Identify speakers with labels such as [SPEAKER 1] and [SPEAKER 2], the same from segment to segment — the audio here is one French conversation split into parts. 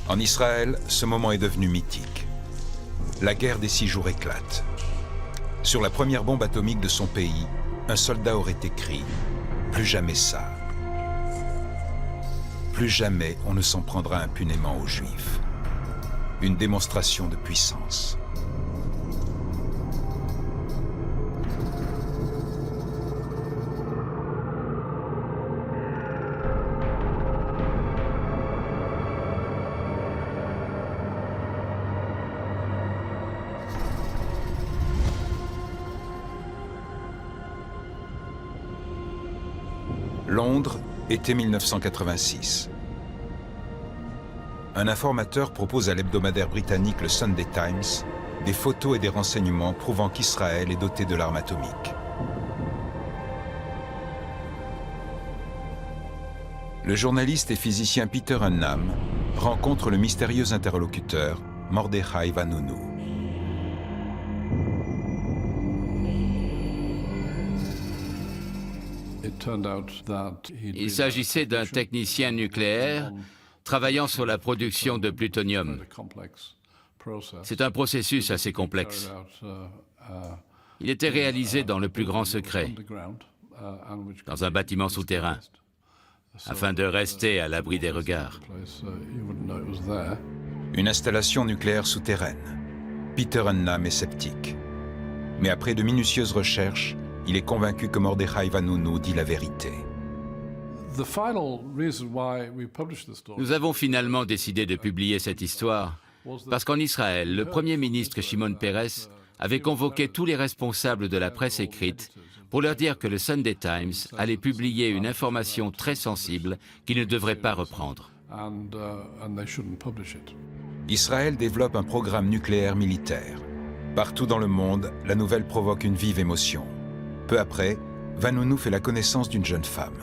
[SPEAKER 1] En Israël, ce moment est devenu mythique. La guerre des 6 jours éclate. Sur la première bombe atomique de son pays, un soldat aurait écrit « Plus jamais ça. Plus jamais on ne s'en prendra impunément aux Juifs. » Une démonstration de puissance. Londres, été 1986. Un informateur propose à l'hebdomadaire britannique le Sunday Times des photos et des renseignements prouvant qu'Israël est doté de l'arme atomique. Le journaliste et physicien Peter Hunham rencontre le mystérieux interlocuteur Mordechai Vanunu.
[SPEAKER 2] Il s'agissait d'un technicien nucléaire travaillant sur la production de plutonium. C'est un processus assez complexe. Il était réalisé dans le plus grand secret, dans un bâtiment souterrain, afin de rester à l'abri des regards.
[SPEAKER 1] Une installation nucléaire souterraine. Peter Hunham est sceptique. Mais après de minutieuses recherches, il est convaincu que Mordechai Vanunu dit la vérité.
[SPEAKER 2] Nous avons finalement décidé de publier cette histoire parce qu'en Israël, le Premier ministre Shimon Peres avait convoqué tous les responsables de la presse écrite pour leur dire que le Sunday Times allait publier une information très sensible qu'ils ne devraient pas reprendre.
[SPEAKER 1] Israël développe un programme nucléaire militaire. Partout dans le monde, la nouvelle provoque une vive émotion. Peu après, Vanunu fait la connaissance d'une jeune femme.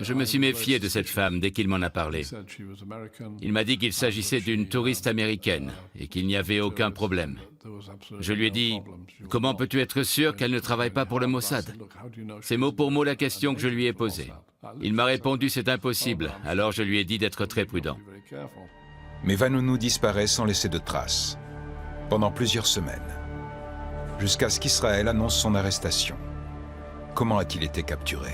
[SPEAKER 2] Je me suis méfié de cette femme dès qu'il m'en a parlé. Il m'a dit qu'il s'agissait d'une touriste américaine et qu'il n'y avait aucun problème. Je lui ai dit « Comment peux-tu être sûr qu'elle ne travaille pas pour le Mossad ?» C'est mot pour mot la question que je lui ai posée. Il m'a répondu « C'est impossible », alors je lui ai dit d'être très prudent.
[SPEAKER 1] Mais Vanunu disparaît sans laisser de traces, pendant plusieurs semaines, jusqu'à ce qu'Israël annonce son arrestation. Comment a-t-il été capturé?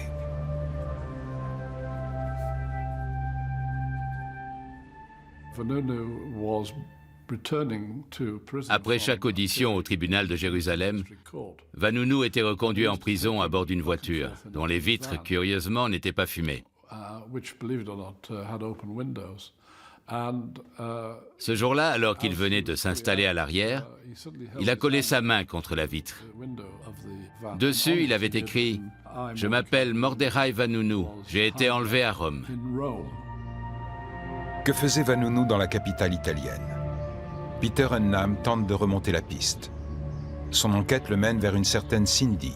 [SPEAKER 2] Après chaque audition au tribunal de Jérusalem, Vanunu était reconduit en prison à bord d'une voiture, dont les vitres, curieusement, n'étaient pas fumées. Ce jour-là, alors qu'il venait de s'installer à l'arrière, il a collé sa main contre la vitre. Dessus, il avait écrit « Je m'appelle Mordechai Vanunu, j'ai été enlevé à Rome ».
[SPEAKER 1] Que faisait Vanunu dans la capitale italienne? Peter Hunham tente de remonter la piste. Son enquête le mène vers une certaine Cindy.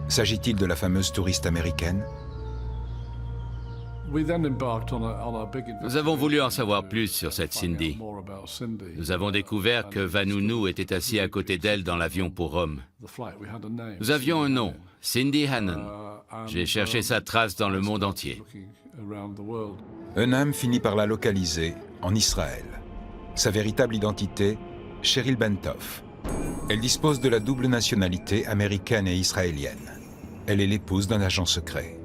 [SPEAKER 1] S'agit-il de la fameuse touriste américaine?
[SPEAKER 2] Nous avons voulu en savoir plus sur cette Cindy. Nous avons découvert que Vanunu était assis à côté d'elle dans l'avion pour Rome. Nous avions un nom, Cindy Hannon. J'ai cherché sa trace dans le monde entier.
[SPEAKER 1] Hunham finit par la localiser en Israël. Sa véritable identité, Cheryl Bentoff. Elle dispose de la double nationalité américaine et israélienne. Elle est l'épouse d'un agent secret.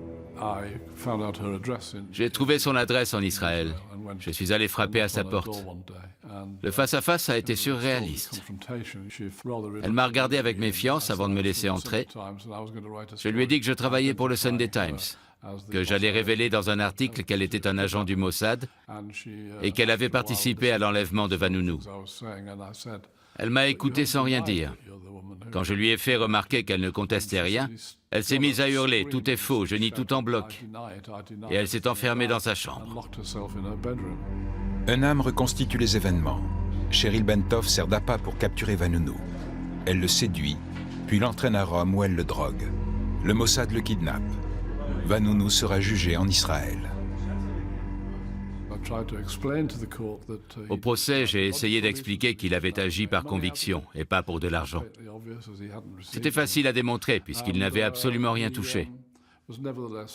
[SPEAKER 2] J'ai trouvé son adresse en Israël. Je suis allé frapper à sa porte. Le face-à-face a été surréaliste. Elle m'a regardé avec méfiance avant de me laisser entrer. Je lui ai dit que je travaillais pour le Sunday Times, que j'allais révéler dans un article qu'elle était un agent du Mossad et qu'elle avait participé à l'enlèvement de Vanunu. Elle m'a écouté sans rien dire. Quand je lui ai fait remarquer qu'elle ne contestait rien, elle s'est mise à hurler « Tout est faux, je nie tout en bloc ». Et elle s'est enfermée dans sa chambre.
[SPEAKER 1] Hunham reconstitue les événements. Cheryl Bentoff sert d'appât pour capturer Vanunu. Elle le séduit, puis l'entraîne à Rome où elle le drogue. Le Mossad le kidnappe. Vanunu sera jugé en Israël.
[SPEAKER 2] Au procès, j'ai essayé d'expliquer qu'il avait agi par conviction et pas pour de l'argent. C'était facile à démontrer puisqu'il n'avait absolument rien touché.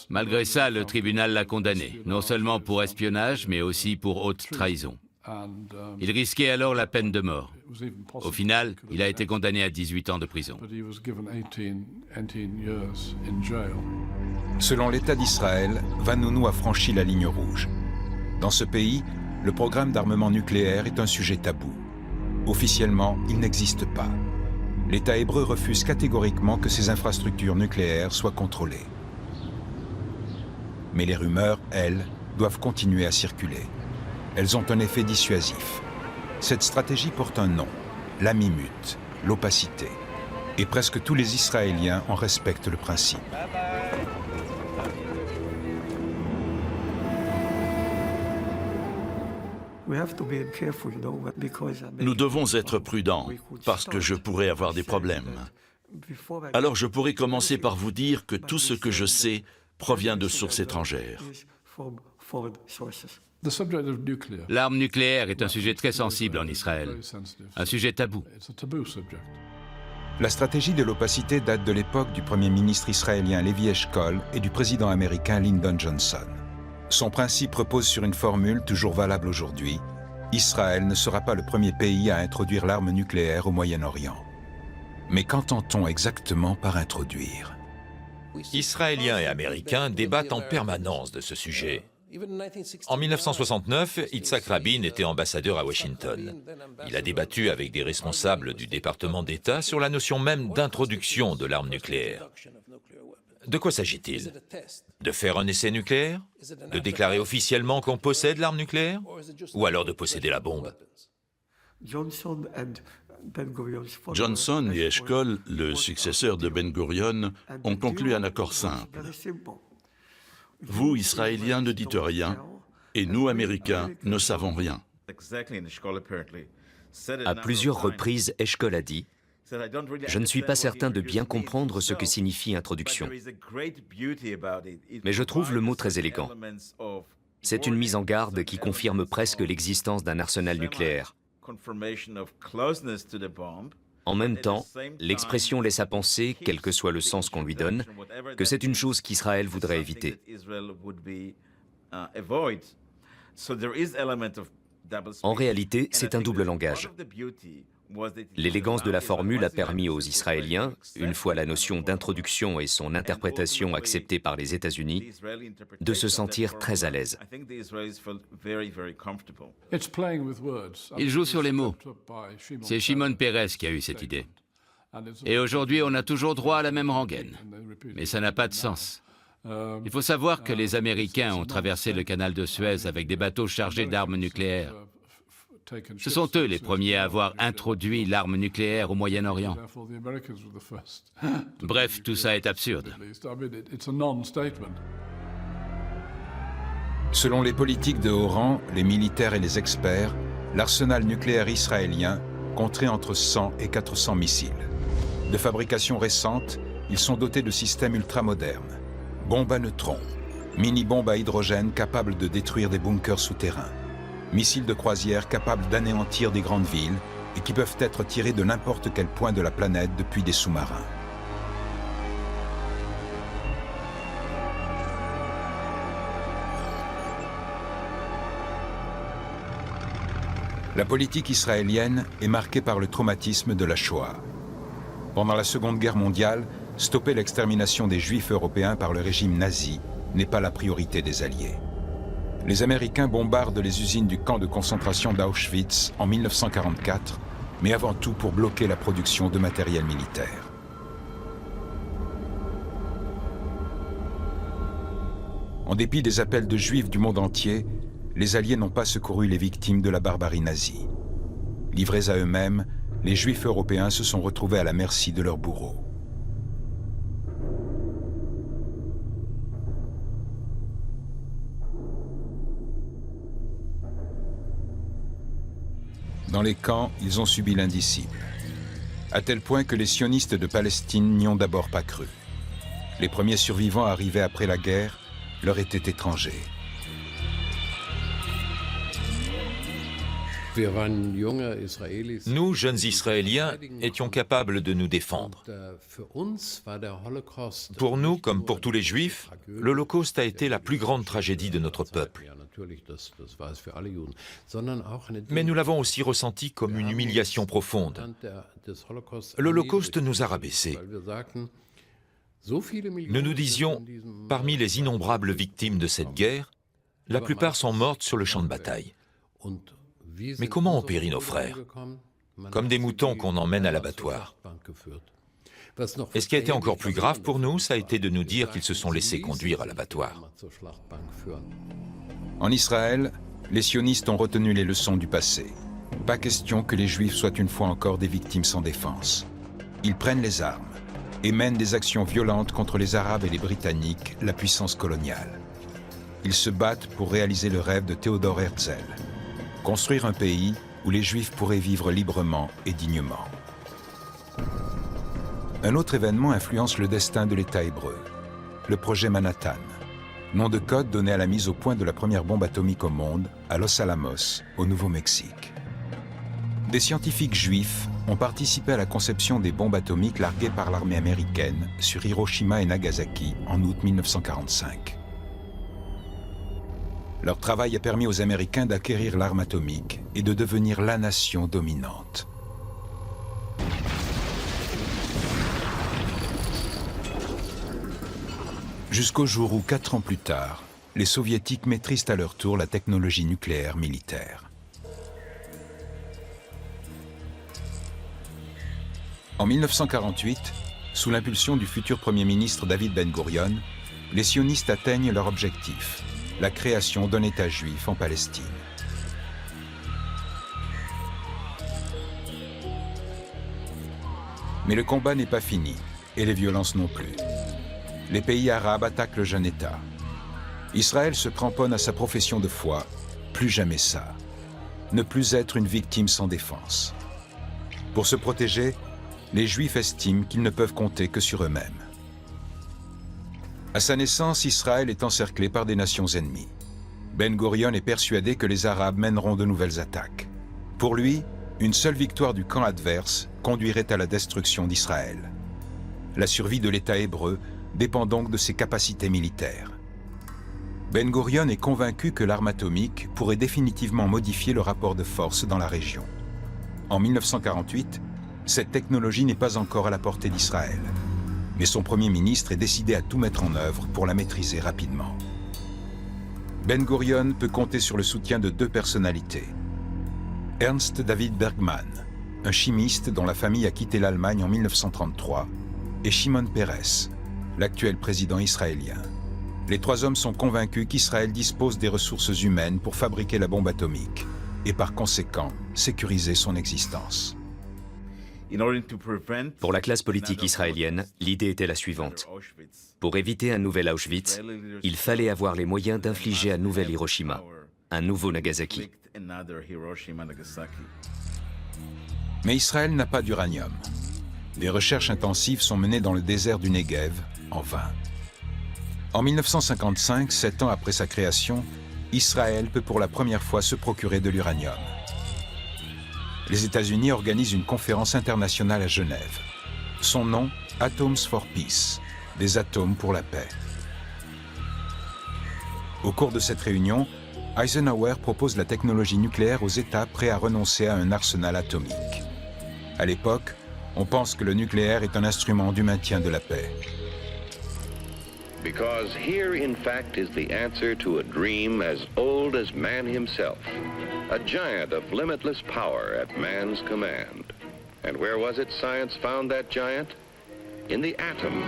[SPEAKER 2] Malgré ça, le tribunal l'a condamné, non seulement pour espionnage, mais aussi pour haute trahison. Il risquait alors la peine de mort. Au final, il a été condamné à 18 ans de prison.
[SPEAKER 1] Selon l'État d'Israël, Vanunu a franchi la ligne rouge. Dans ce pays, le programme d'armement nucléaire est un sujet tabou. Officiellement, il n'existe pas. L'État hébreu refuse catégoriquement que ses infrastructures nucléaires soient contrôlées. Mais les rumeurs, elles, doivent continuer à circuler. Elles ont un effet dissuasif. Cette stratégie porte un nom, l'amimut, l'opacité. Et presque tous les Israéliens en respectent le principe.
[SPEAKER 3] Nous devons être prudents, parce que je pourrais avoir des problèmes. Alors je pourrais commencer par vous dire que tout ce que je sais provient de sources étrangères.
[SPEAKER 2] L'arme nucléaire est un sujet très sensible en Israël, un sujet tabou.
[SPEAKER 1] La stratégie de l'opacité date de l'époque du premier ministre israélien Levi Eshkol et du président américain Lyndon Johnson. Son principe repose sur une formule toujours valable aujourd'hui. Israël ne sera pas le premier pays à introduire l'arme nucléaire au Moyen-Orient. Mais qu'entend-on exactement par introduire?
[SPEAKER 4] Israéliens et Américains débattent en permanence de ce sujet. En 1969, Yitzhak Rabin était ambassadeur à Washington. Il a débattu avec des responsables du département d'État sur la notion même d'introduction de l'arme nucléaire. De quoi s'agit-il? De faire un essai nucléaire? De déclarer officiellement qu'on possède l'arme nucléaire? Ou alors de posséder la bombe?
[SPEAKER 3] Johnson et Eshkol, le successeur de Ben-Gurion, ont conclu un accord simple. Vous, Israéliens, ne dites rien, et nous, Américains, ne savons rien.
[SPEAKER 5] À plusieurs reprises, Eshkol a dit « Je ne suis pas certain de bien comprendre ce que signifie introduction. Mais je trouve le mot très élégant. C'est une mise en garde qui confirme presque l'existence d'un arsenal nucléaire. En même temps, l'expression laisse à penser, quel que soit le sens qu'on lui donne, que c'est une chose qu'Israël voudrait éviter. En réalité, c'est un double langage. L'élégance de la formule a permis aux Israéliens, une fois la notion d'introduction et son interprétation acceptée par les États-Unis, de se sentir très à l'aise.
[SPEAKER 2] Il joue sur les mots. C'est Shimon Peres qui a eu cette idée. Et aujourd'hui, on a toujours droit à la même rengaine. Mais ça n'a pas de sens. Il faut savoir que les Américains ont traversé le canal de Suez avec des bateaux chargés d'armes nucléaires. Ce sont eux les premiers à avoir introduit l'arme nucléaire au Moyen-Orient. Bref, tout ça est absurde.
[SPEAKER 1] Selon les politiques de haut rang, les militaires et les experts, l'arsenal nucléaire israélien compterait entre 100 et 400 missiles. De fabrication récente, ils sont dotés de systèmes ultramodernes. Bombes à neutrons, mini-bombes à hydrogène capables de détruire des bunkers souterrains, missiles de croisière capables d'anéantir des grandes villes et qui peuvent être tirés de n'importe quel point de la planète depuis des sous-marins. La politique israélienne est marquée par le traumatisme de la Shoah. Pendant la Seconde Guerre mondiale, stopper l'extermination des Juifs européens par le régime nazi n'est pas la priorité des Alliés. Les Américains bombardent les usines du camp de concentration d'Auschwitz en 1944, mais avant tout pour bloquer la production de matériel militaire. En dépit des appels de Juifs du monde entier, les Alliés n'ont pas secouru les victimes de la barbarie nazie. Livrés à eux-mêmes, les Juifs européens se sont retrouvés à la merci de leurs bourreaux. Dans les camps, ils ont subi l'indicible, à tel point que les sionistes de Palestine n'y ont d'abord pas cru. Les premiers survivants arrivés après la guerre leur étaient étrangers.
[SPEAKER 4] Nous, jeunes Israéliens, étions capables de nous défendre. Pour nous, comme pour tous les Juifs, l'Holocauste a été la plus grande tragédie de notre peuple. Mais nous l'avons aussi ressenti comme une humiliation profonde. L'Holocauste nous a rabaissés. Nous nous disions, parmi les innombrables victimes de cette guerre, la plupart sont mortes sur le champ de bataille. Mais comment ont péri nos frères? Comme des moutons qu'on emmène à l'abattoir. Et ce qui a été encore plus grave pour nous, ça a été de nous dire qu'ils se sont laissés conduire à l'abattoir.
[SPEAKER 1] En Israël, les sionistes ont retenu les leçons du passé. Pas question que les Juifs soient une fois encore des victimes sans défense. Ils prennent les armes et mènent des actions violentes contre les Arabes et les Britanniques, la puissance coloniale. Ils se battent pour réaliser le rêve de Theodor Herzl, construire un pays où les Juifs pourraient vivre librement et dignement. Un autre événement influence le destin de l'État hébreu, le projet Manhattan, nom de code donné à la mise au point de la première bombe atomique au monde, à Los Alamos, au Nouveau-Mexique. Des scientifiques juifs ont participé à la conception des bombes atomiques larguées par l'armée américaine sur Hiroshima et Nagasaki en août 1945. Leur travail a permis aux Américains d'acquérir l'arme atomique et de devenir la nation dominante. Jusqu'au jour où, 4 ans plus tard, les Soviétiques maîtrisent à leur tour la technologie nucléaire militaire. En 1948, sous l'impulsion du futur Premier ministre David Ben-Gourion, les sionistes atteignent leur objectif, la création d'un État juif en Palestine. Mais le combat n'est pas fini, et les violences non plus. Les pays arabes attaquent le jeune État. Israël se cramponne à sa profession de foi, plus jamais ça. Ne plus être une victime sans défense. Pour se protéger, les Juifs estiment qu'ils ne peuvent compter que sur eux-mêmes. À sa naissance, Israël est encerclé par des nations ennemies. Ben-Gourion est persuadé que les Arabes mèneront de nouvelles attaques. Pour lui, une seule victoire du camp adverse conduirait à la destruction d'Israël. La survie de l'État hébreu dépend donc de ses capacités militaires. Ben-Gourion est convaincu que l'arme atomique pourrait définitivement modifier le rapport de force dans la région. En 1948, cette technologie n'est pas encore à la portée d'Israël. Mais son Premier ministre est décidé à tout mettre en œuvre pour la maîtriser rapidement. Ben-Gourion peut compter sur le soutien de 2 personnalités. Ernst David Bergman, un chimiste dont la famille a quitté l'Allemagne en 1933, et Shimon Peres, l'actuel président israélien. Les 3 hommes sont convaincus qu'Israël dispose des ressources humaines pour fabriquer la bombe atomique et par conséquent sécuriser son existence.
[SPEAKER 5] Pour la classe politique israélienne, l'idée était la suivante. Pour éviter un nouvel Auschwitz, il fallait avoir les moyens d'infliger un nouvel Hiroshima, un nouveau Nagasaki.
[SPEAKER 1] Mais Israël n'a pas d'uranium. Des recherches intensives sont menées dans le désert du Negev, en vain. En 1955, 7 ans après sa création, Israël peut pour la première fois se procurer de l'uranium. Les États-Unis organisent une conférence internationale à Genève. Son nom, Atoms for Peace, des atomes pour la paix. Au cours de cette réunion, Eisenhower propose la technologie nucléaire aux États prêts à renoncer à un arsenal atomique. À l'époque, on pense que le nucléaire est un instrument du maintien de la paix.
[SPEAKER 6] Because here, in fact, is the answer to a dream as old as man himself. A giant of limitless power at man's command. And where was it science found that giant? In the atom.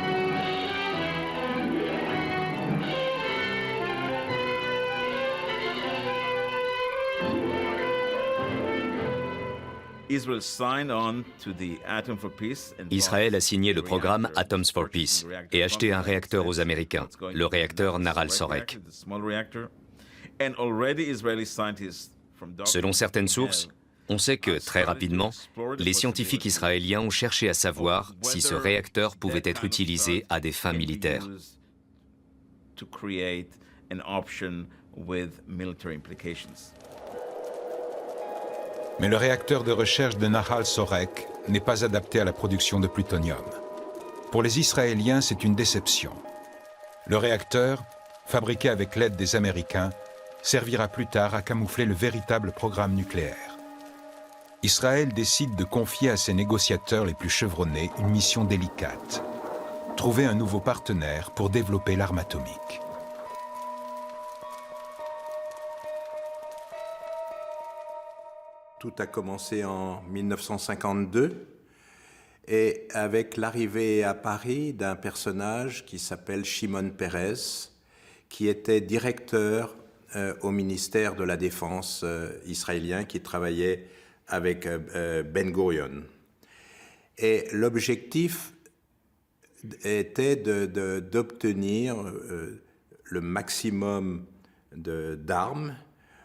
[SPEAKER 5] Israël a signé le programme Atoms for Peace et acheté un réacteur aux Américains, le réacteur Naral Sorek. Selon certaines sources, on sait que, très rapidement, les scientifiques israéliens ont cherché à savoir si ce réacteur pouvait être utilisé à des fins militaires.
[SPEAKER 1] Mais le réacteur de recherche de Nahal Sorek n'est pas adapté à la production de plutonium. Pour les Israéliens, c'est une déception. Le réacteur, fabriqué avec l'aide des Américains, servira plus tard à camoufler le véritable programme nucléaire. Israël décide de confier à ses négociateurs les plus chevronnés une mission délicate: trouver un nouveau partenaire pour développer l'arme atomique.
[SPEAKER 7] Tout a commencé en 1952 et avec l'arrivée à Paris d'un personnage qui s'appelle Shimon Peres, qui était directeur au ministère de la Défense israélien, qui travaillait avec Ben Gurion. Et l'objectif était d'obtenir le maximum d'armes,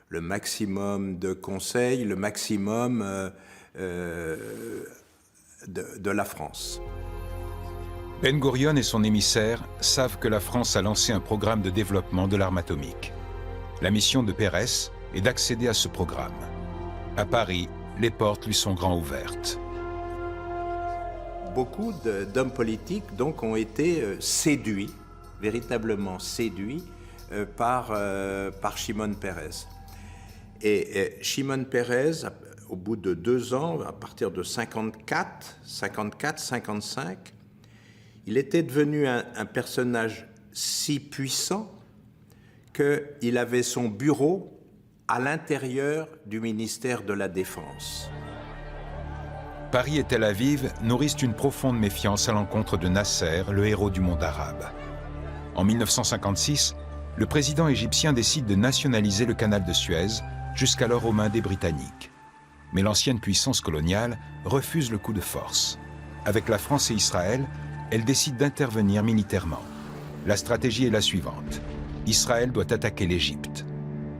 [SPEAKER 7] le maximum de conseils, le maximum de la France.
[SPEAKER 1] Ben Gurion et son émissaire savent que la France a lancé un programme de développement de l'arme atomique. La mission de Peres est d'accéder à ce programme. À Paris, les portes lui sont grand ouvertes.
[SPEAKER 7] Beaucoup d'hommes politiques donc ont été séduits, véritablement séduits par Shimon Peres. Et Shimon Peres, au bout de 2 ans, à partir de 54-55, il était devenu un personnage si puissant qu'il avait son bureau à l'intérieur du ministère de la Défense.
[SPEAKER 1] Paris et Tel Aviv nourrissent une profonde méfiance à l'encontre de Nasser, le héros du monde arabe. En 1956, le président égyptien décide de nationaliser le canal de Suez, jusqu'alors aux mains des Britanniques. Mais l'ancienne puissance coloniale refuse le coup de force. Avec la France et Israël, elle décide d'intervenir militairement. La stratégie est la suivante: Israël doit attaquer l'Égypte.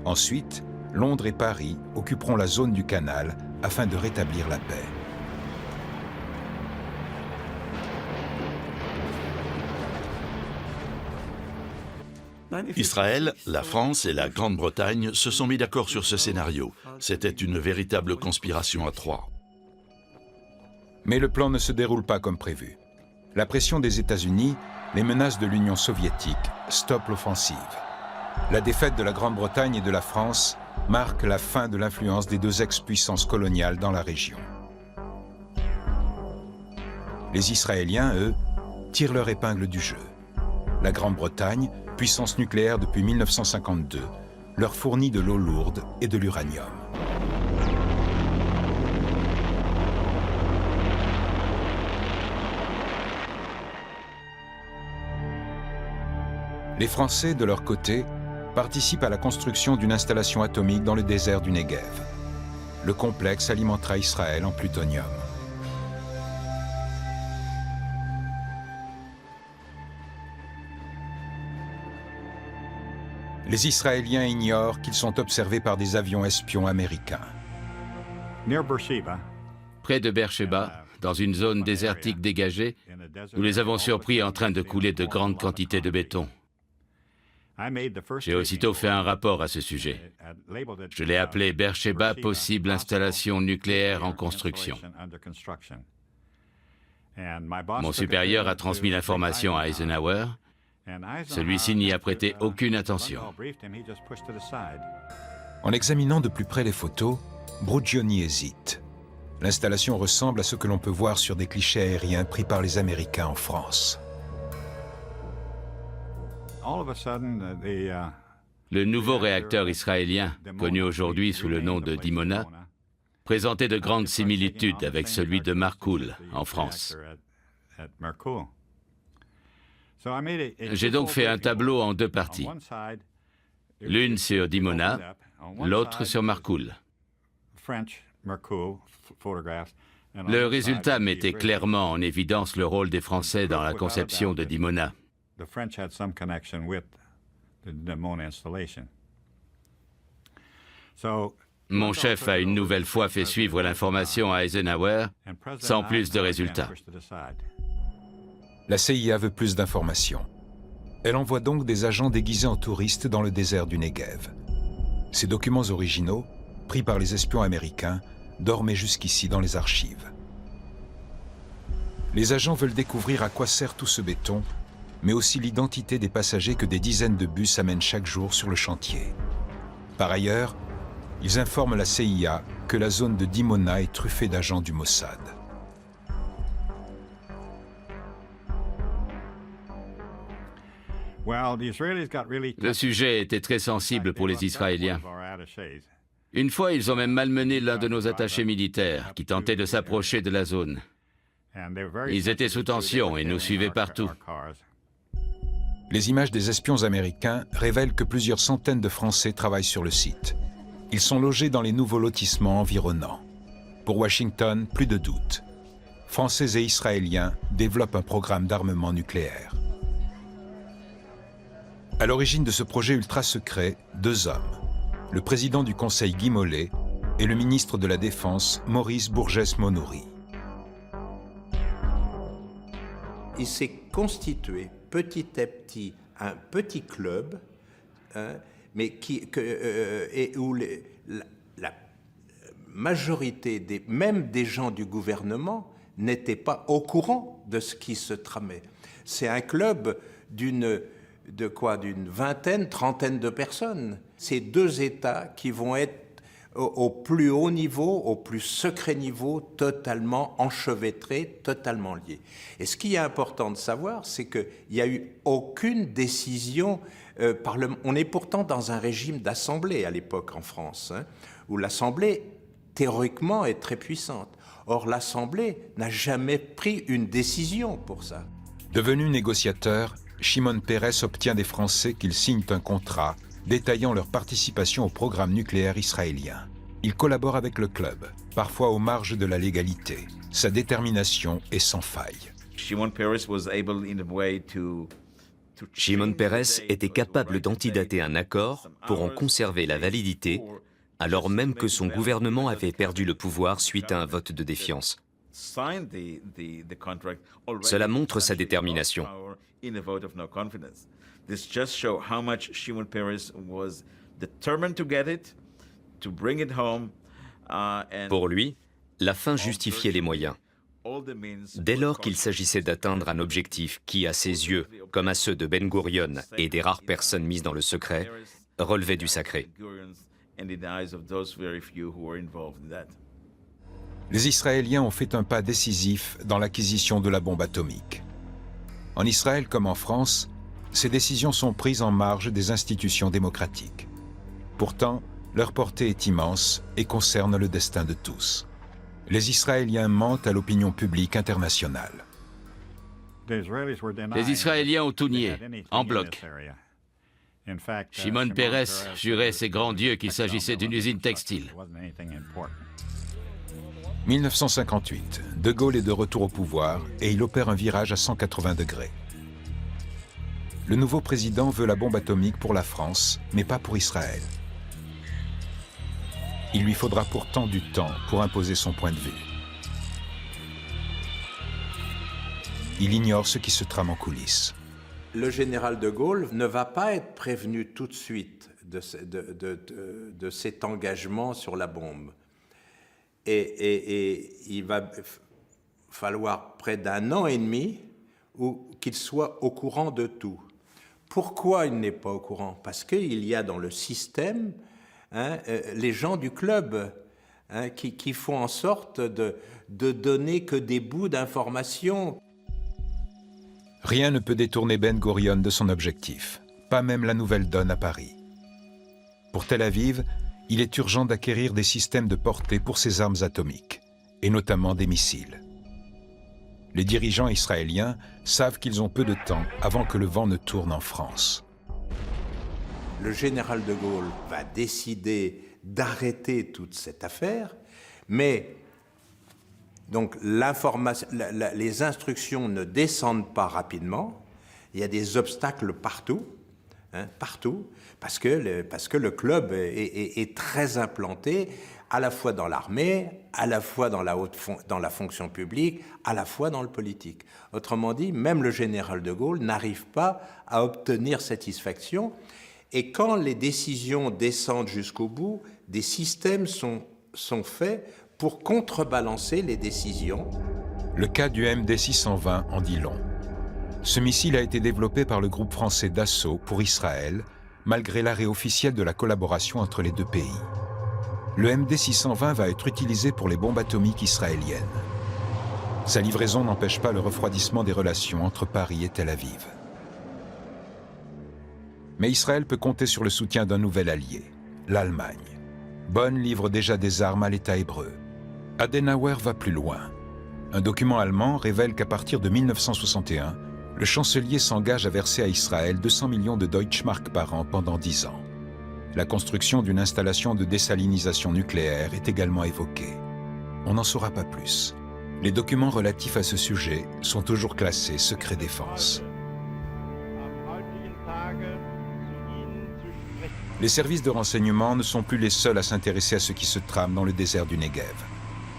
[SPEAKER 1] Ensuite, Londres et Paris occuperont la zone du canal afin de rétablir la paix.
[SPEAKER 3] Israël, la France et la Grande-Bretagne se sont mis d'accord sur ce scénario. C'était une véritable conspiration à 3.
[SPEAKER 1] Mais le plan ne se déroule pas comme prévu. La pression des États-Unis, les menaces de l'Union soviétique stoppent l'offensive. La défaite de la Grande-Bretagne et de la France marque la fin de l'influence des 2 ex-puissances coloniales dans la région. Les Israéliens, eux, tirent leur épingle du jeu. La Grande-Bretagne, puissance nucléaire depuis 1952, leur fournit de l'eau lourde et de l'uranium. Les Français, de leur côté, participent à la construction d'une installation atomique dans le désert du Negev. Le complexe alimentera Israël en plutonium. Les Israéliens ignorent qu'ils sont observés par des avions espions américains.
[SPEAKER 2] Près de Beersheba, dans une zone désertique dégagée, nous les avons surpris en train de couler de grandes quantités de béton. J'ai aussitôt fait un rapport à ce sujet. Je l'ai appelé Beersheba, possible installation nucléaire en construction. Mon supérieur a transmis l'information à Eisenhower. Celui-ci n'y a prêté aucune attention.
[SPEAKER 1] En examinant de plus près les photos, Brugioni hésite. L'installation ressemble à ce que l'on peut voir sur des clichés aériens pris par les Américains en France.
[SPEAKER 2] Le nouveau réacteur israélien, connu aujourd'hui sous le nom de Dimona, présentait de grandes similitudes avec celui de Marcoule, en France. J'ai donc fait un tableau en 2 parties. L'une sur Dimona, l'autre sur Marcoule. Le résultat mettait clairement en évidence le rôle des Français dans la conception de Dimona. Mon chef a une nouvelle fois fait suivre l'information à Eisenhower sans plus de résultats.
[SPEAKER 1] La CIA veut plus d'informations. Elle envoie donc des agents déguisés en touristes dans le désert du Negev. Ces documents originaux, pris par les espions américains, dormait jusqu'ici dans les archives. Les agents veulent découvrir à quoi sert tout ce béton, mais aussi l'identité des passagers que des dizaines de bus amènent chaque jour sur le chantier. Par ailleurs, ils informent la CIA que la zone de Dimona est truffée d'agents du Mossad.
[SPEAKER 2] Le sujet était très sensible pour les Israéliens. Une fois, ils ont même malmené l'un de nos attachés militaires qui tentait de s'approcher de la zone. Ils étaient sous tension et nous suivaient partout.
[SPEAKER 1] Les images des espions américains révèlent que plusieurs centaines de Français travaillent sur le site. Ils sont logés dans les nouveaux lotissements environnants. Pour Washington, plus de doute. Français et Israéliens développent un programme d'armement nucléaire. À l'origine de ce projet ultra secret, deux hommes. Le président du Conseil Guy Mollet et le ministre de la Défense Maurice Bourgès-Monory.
[SPEAKER 7] Il s'est constitué petit à petit un petit club, mais où la majorité, même des gens du gouvernement, n'étaient pas au courant de ce qui se tramait. C'est un club d'une vingtaine, trentaine de personnes. C'est deux États qui vont être au plus haut niveau, au plus secret niveau, totalement enchevêtrés, totalement liés. Et ce qui est important de savoir, c'est qu'il n'y a eu aucune décision on est pourtant dans un régime d'assemblée à l'époque en France, où l'assemblée, théoriquement, est très puissante. Or, l'assemblée n'a jamais pris une décision pour ça.
[SPEAKER 1] Devenu négociateur, Shimon Peres obtient des Français qu'ils signent un contrat détaillant leur participation au programme nucléaire israélien. Il collabore avec le club, parfois aux marges de la légalité. Sa détermination est sans faille.
[SPEAKER 5] Shimon Peres était capable d'antidater un accord pour en conserver la validité, alors même que son gouvernement avait perdu le pouvoir suite à un vote de défiance. Cela montre sa détermination. Pour lui, la fin justifiait les moyens. Dès lors qu'il s'agissait d'atteindre un objectif qui, à ses yeux, comme à ceux de Ben Gurion et des rares personnes mises dans le secret, relevait du sacré.
[SPEAKER 1] Les Israéliens ont fait un pas décisif dans l'acquisition de la bombe atomique. En Israël comme en France, ces décisions sont prises en marge des institutions démocratiques. Pourtant, leur portée est immense et concerne le destin de tous. Les Israéliens mentent à l'opinion publique internationale.
[SPEAKER 2] Les Israéliens ont tout nié, en bloc. Shimon Peres jurait ses grands dieux qu'il s'agissait d'une usine textile.
[SPEAKER 1] 1958, De Gaulle est de retour au pouvoir et il opère un virage à 180 degrés. Le nouveau président veut la bombe atomique pour la France, mais pas pour Israël. Il lui faudra pourtant du temps pour imposer son point de vue. Il ignore ce qui se trame en coulisses.
[SPEAKER 7] Le général de Gaulle ne va pas être prévenu tout de suite de cet engagement sur la bombe. Et il va falloir près d'un an et demi qu'il soit au courant de tout. Pourquoi il n'est pas au courant? Parce qu'il y a dans le système les gens du club qui font en sorte de donner que des bouts d'informations.
[SPEAKER 1] Rien ne peut détourner Ben Gurion de son objectif, pas même la nouvelle donne à Paris. Pour Tel Aviv, il est urgent d'acquérir des systèmes de portée pour ses armes atomiques, et notamment des missiles. Les dirigeants israéliens savent qu'ils ont peu de temps avant que le vent ne tourne en France.
[SPEAKER 7] Le général de Gaulle va décider d'arrêter toute cette affaire, mais donc les instructions ne descendent pas rapidement, il y a des obstacles partout, partout, parce que le club est très implanté, à la fois dans l'armée, à la fois dans la fonction publique, à la fois dans le politique. Autrement dit, même le général de Gaulle n'arrive pas à obtenir satisfaction. Et quand les décisions descendent jusqu'au bout, des systèmes sont faits pour contrebalancer les décisions.
[SPEAKER 1] Le cas du MD-620 en dit long. Ce missile a été développé par le groupe français Dassault pour Israël, malgré l'arrêt officiel de la collaboration entre les deux pays. Le MD-620 va être utilisé pour les bombes atomiques israéliennes. Sa livraison n'empêche pas le refroidissement des relations entre Paris et Tel Aviv. Mais Israël peut compter sur le soutien d'un nouvel allié, l'Allemagne. Bonn livre déjà des armes à l'État hébreu. Adenauer va plus loin. Un document allemand révèle qu'à partir de 1961, le chancelier s'engage à verser à Israël 200 millions de Deutschmark par an pendant 10 ans. La construction d'une installation de désalinisation nucléaire est également évoquée. On n'en saura pas plus. Les documents relatifs à ce sujet sont toujours classés secret défense. Les services de renseignement ne sont plus les seuls à s'intéresser à ce qui se trame dans le désert du Negev.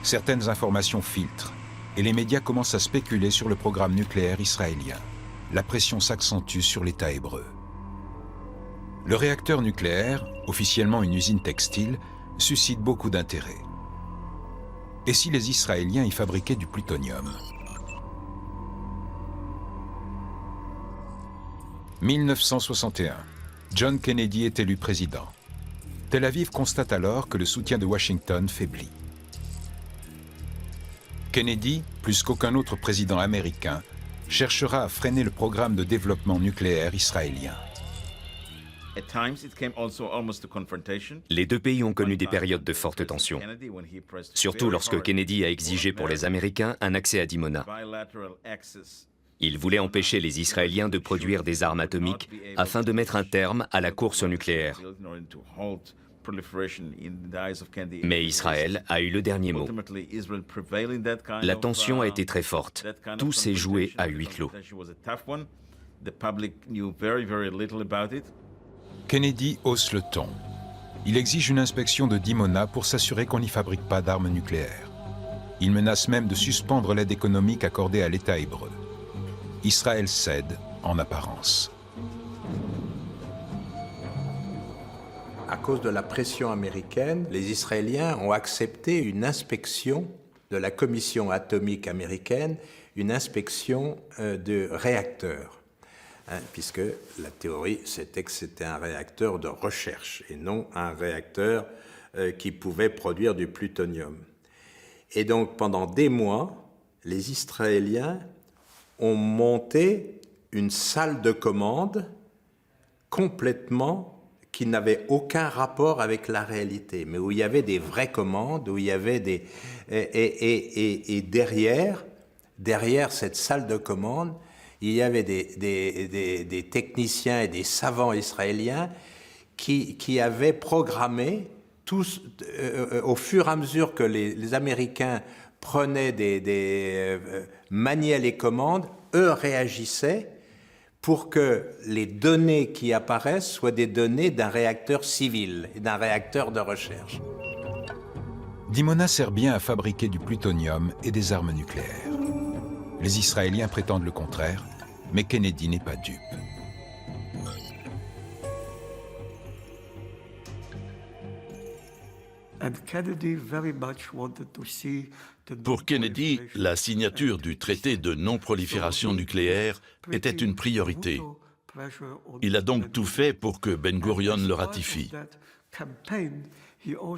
[SPEAKER 1] Certaines informations filtrent et les médias commencent à spéculer sur le programme nucléaire israélien. La pression s'accentue sur l'État hébreu. Le réacteur nucléaire, officiellement une usine textile, suscite beaucoup d'intérêt. Et si les Israéliens y fabriquaient du plutonium ? 1961. John Kennedy est élu président. Tel Aviv constate alors que le soutien de Washington faiblit. Kennedy, plus qu'aucun autre président américain, cherchera à freiner le programme de développement nucléaire israélien.
[SPEAKER 5] Les deux pays ont connu des périodes de forte tension, surtout lorsque Kennedy a exigé pour les Américains un accès à Dimona. Il voulait empêcher les Israéliens de produire des armes atomiques afin de mettre un terme à la course au nucléaire. Mais Israël a eu le dernier mot. La tension a été très forte. Tout s'est joué à huis clos.
[SPEAKER 1] Kennedy hausse le ton. Il exige une inspection de Dimona pour s'assurer qu'on n'y fabrique pas d'armes nucléaires. Il menace même de suspendre l'aide économique accordée à l'État hébreu. Israël cède en apparence.
[SPEAKER 7] À cause de la pression américaine, les Israéliens ont accepté une inspection de la Commission atomique américaine, une inspection de réacteurs. Puisque la théorie, c'était que c'était un réacteur de recherche et non un réacteur qui pouvait produire du plutonium. Et donc, pendant des mois, les Israéliens ont monté une salle de commande complètement qui n'avait aucun rapport avec la réalité, mais où il y avait des vraies commandes, où il y avait des... Et derrière cette salle de commande, il y avait des techniciens et des savants israéliens qui avaient programmé, tous, au fur et à mesure que les Américains prenaient maniaient les commandes, eux réagissaient pour que les données qui apparaissent soient des données d'un réacteur civil et d'un réacteur de recherche.
[SPEAKER 1] Dimona sert bien à fabriquer du plutonium et des armes nucléaires. Les Israéliens prétendent le contraire, mais Kennedy n'est pas dupe.
[SPEAKER 3] Pour Kennedy, la signature du traité de non-prolifération nucléaire était une priorité. Il a donc tout fait pour que Ben-Gurion le ratifie.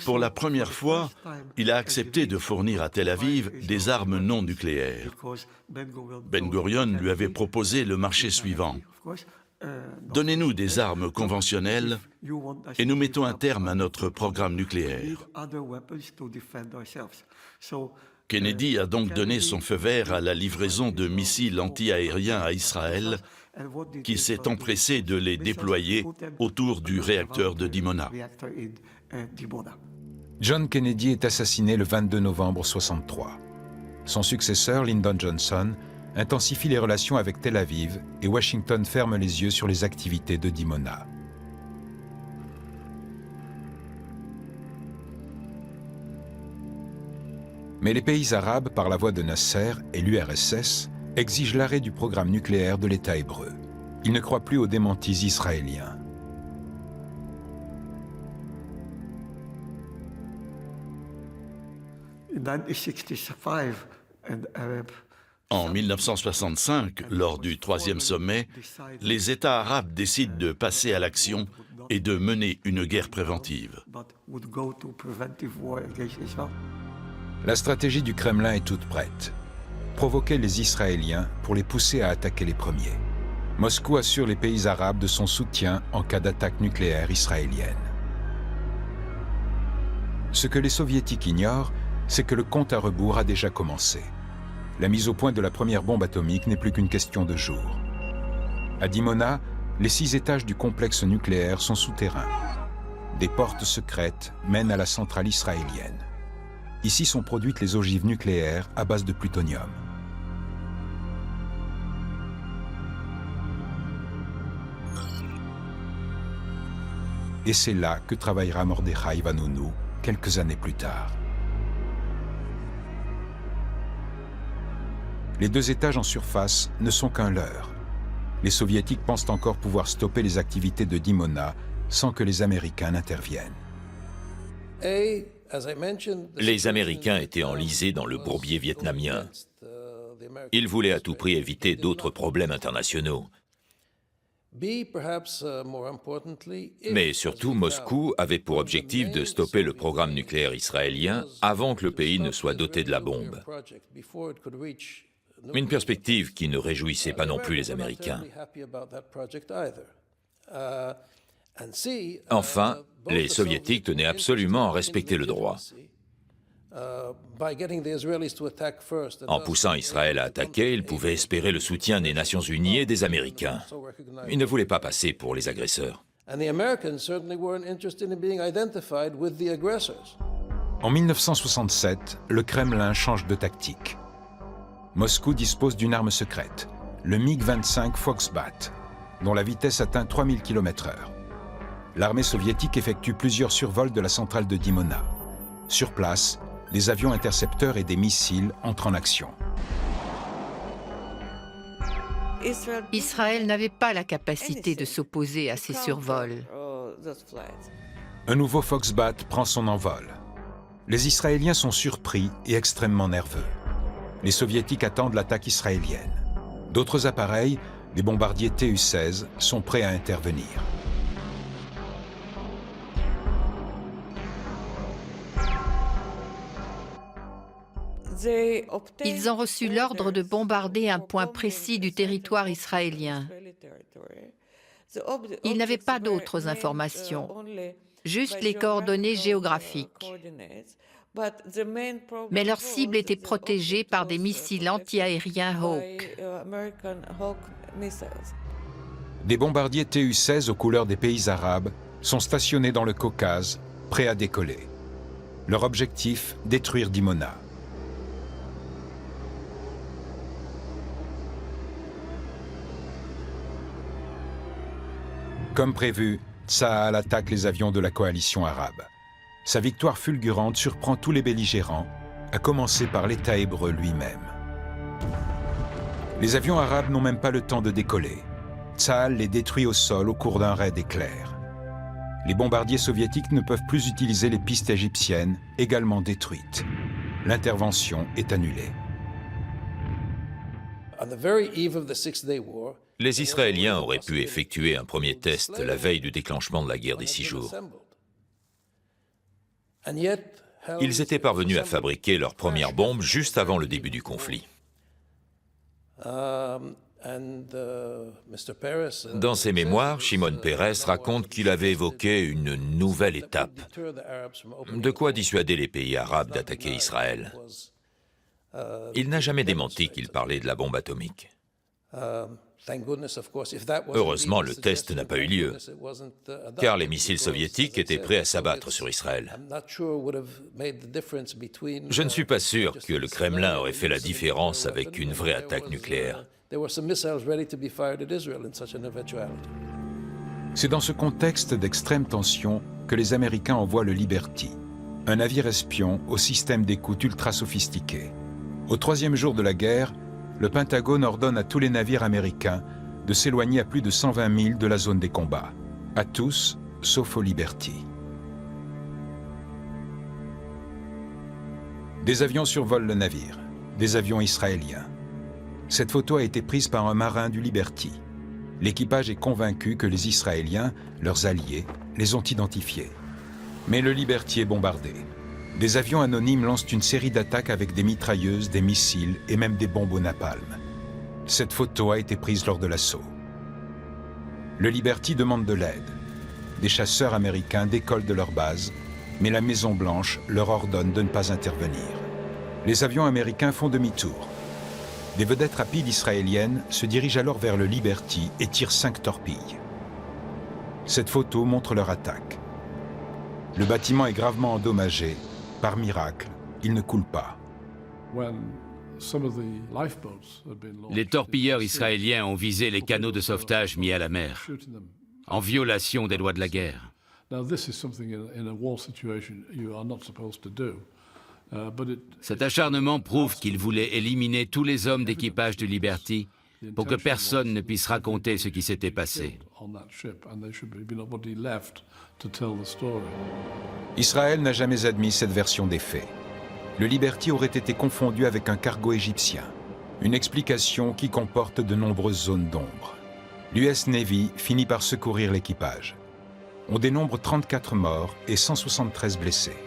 [SPEAKER 3] Pour la première fois, il a accepté de fournir à Tel Aviv des armes non nucléaires. Ben-Gurion lui avait proposé le marché suivant. Donnez-nous des armes conventionnelles et nous mettons un terme à notre programme nucléaire. Kennedy a donc donné son feu vert à la livraison de missiles anti-aériens à Israël, qui s'est empressé de les déployer autour du réacteur de Dimona.
[SPEAKER 1] John Kennedy est assassiné le 22 novembre 1963. Son successeur, Lyndon Johnson, intensifie les relations avec Tel Aviv et Washington ferme les yeux sur les activités de Dimona. Mais les pays arabes, par la voix de Nasser et l'URSS, exigent l'arrêt du programme nucléaire de l'État hébreu. Ils ne croient plus aux démentis israéliens.
[SPEAKER 3] En 1965, lors du troisième sommet, les États arabes décident de passer à l'action et de mener une guerre préventive.
[SPEAKER 1] La stratégie du Kremlin est toute prête. Provoquer les Israéliens pour les pousser à attaquer les premiers. Moscou assure les pays arabes de son soutien en cas d'attaque nucléaire israélienne. Ce que les Soviétiques ignorent, c'est que le compte à rebours a déjà commencé. La mise au point de la première bombe atomique n'est plus qu'une question de jours. À Dimona, les 6 étages du complexe nucléaire sont souterrains. Des portes secrètes mènent à la centrale israélienne. Ici sont produites les ogives nucléaires à base de plutonium. Et c'est là que travaillera Mordechai Vanunu quelques années plus tard. Les 2 étages en surface ne sont qu'un leurre. Les Soviétiques pensent encore pouvoir stopper les activités de Dimona sans que les Américains n'interviennent.
[SPEAKER 4] Les Américains étaient enlisés dans le bourbier vietnamien. Ils voulaient à tout prix éviter d'autres problèmes internationaux. Mais surtout, Moscou avait pour objectif de stopper le programme nucléaire israélien avant que le pays ne soit doté de la bombe. Une perspective qui ne réjouissait pas non plus les Américains. Enfin, les Soviétiques tenaient absolument à respecter le droit. En poussant Israël à attaquer, ils pouvaient espérer le soutien des Nations Unies et des Américains. Ils ne voulaient pas passer pour les agresseurs.
[SPEAKER 1] En 1967, le Kremlin change de tactique. Moscou dispose d'une arme secrète, le MiG-25 Foxbat, dont la vitesse atteint 3000 km/h. L'armée soviétique effectue plusieurs survols de la centrale de Dimona. Sur place, des avions intercepteurs et des missiles entrent en action.
[SPEAKER 8] Israël n'avait pas la capacité de s'opposer à ces survols.
[SPEAKER 1] Un nouveau Foxbat prend son envol. Les Israéliens sont surpris et extrêmement nerveux. Les Soviétiques attendent l'attaque israélienne. D'autres appareils, les bombardiers Tu-16, sont prêts à intervenir.
[SPEAKER 8] Ils ont reçu l'ordre de bombarder un point précis du territoire israélien. Ils n'avaient pas d'autres informations, juste les coordonnées géographiques. Mais leur cible était protégée par des missiles anti-aériens Hawk.
[SPEAKER 1] Des bombardiers Tu-16 aux couleurs des pays arabes sont stationnés dans le Caucase, prêts à décoller. Leur objectif, détruire Dimona. Comme prévu, Tsahal attaque les avions de la coalition arabe. Sa victoire fulgurante surprend tous les belligérants, à commencer par l'État hébreu lui-même. Les avions arabes n'ont même pas le temps de décoller. Tsahal les détruit au sol au cours d'un raid éclair. Les bombardiers soviétiques ne peuvent plus utiliser les pistes égyptiennes, également détruites. L'intervention est annulée.
[SPEAKER 4] Les Israéliens auraient pu effectuer un premier test la veille du déclenchement de la guerre des 6 jours. Ils étaient parvenus à fabriquer leur première bombe juste avant le début du conflit. Dans ses mémoires, Shimon Peres raconte qu'il avait évoqué une nouvelle étape. De quoi dissuader les pays arabes d'attaquer Israël. Il n'a jamais démenti qu'il parlait de la bombe atomique. Heureusement, le test n'a pas eu lieu, car les missiles soviétiques étaient prêts à s'abattre sur Israël. Je ne suis pas sûr que le Kremlin aurait fait la différence avec une vraie attaque nucléaire.
[SPEAKER 1] C'est dans ce contexte d'extrême tension que les Américains envoient le Liberty, un navire espion au système d'écoute ultra sophistiqué. Au 3e jour de la guerre, le Pentagone ordonne à tous les navires américains de s'éloigner à plus de 120 milles de la zone des combats. À tous, sauf au Liberty. Des avions survolent le navire, des avions israéliens. Cette photo a été prise par un marin du Liberty. L'équipage est convaincu que les Israéliens, leurs alliés, les ont identifiés. Mais le Liberty est bombardé. Des avions anonymes lancent une série d'attaques avec des mitrailleuses, des missiles et même des bombes au napalm. Cette photo a été prise lors de l'assaut. Le Liberty demande de l'aide. Des chasseurs américains décollent de leur base, mais la Maison-Blanche leur ordonne de ne pas intervenir. Les avions américains font demi-tour. Des vedettes rapides israéliennes se dirigent alors vers le Liberty et tirent 5 torpilles. Cette photo montre leur attaque. Le bâtiment est gravement endommagé. Par miracle, il ne coule pas.
[SPEAKER 2] Les torpilleurs israéliens ont visé les canaux de sauvetage mis à la mer, en violation des lois de la guerre. Cet acharnement prouve qu'ils voulaient éliminer tous les hommes d'équipage du Liberty pour que personne ne puisse raconter ce qui s'était passé.
[SPEAKER 1] Israël n'a jamais admis cette version des faits. Le Liberty aurait été confondu avec un cargo égyptien, une explication qui comporte de nombreuses zones d'ombre. L'US Navy finit par secourir l'équipage. On dénombre 34 morts et 173 blessés.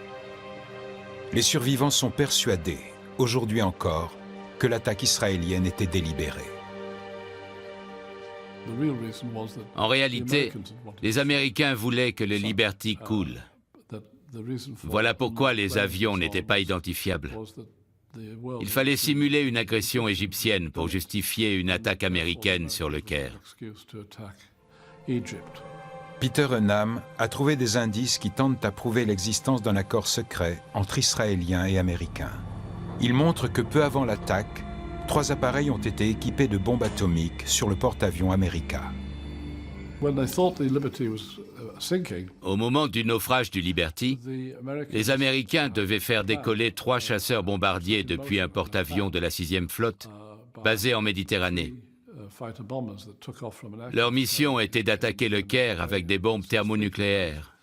[SPEAKER 1] Les survivants sont persuadés, aujourd'hui encore, que l'attaque israélienne était délibérée.
[SPEAKER 2] En réalité, les Américains voulaient que le Liberty coule. Voilà pourquoi les avions n'étaient pas identifiables. Il fallait simuler une agression égyptienne pour justifier une attaque américaine sur le Caire.
[SPEAKER 1] Peter Enam a trouvé des indices qui tentent à prouver l'existence d'un accord secret entre Israéliens et Américains. Il montre que peu avant l'attaque, 3 appareils ont été équipés de bombes atomiques sur le porte-avions America.
[SPEAKER 2] Au moment du naufrage du Liberty, les Américains devaient faire décoller 3 chasseurs bombardiers depuis un porte-avions de la 6e flotte, basé en Méditerranée. Leur mission était d'attaquer le Caire avec des bombes thermonucléaires.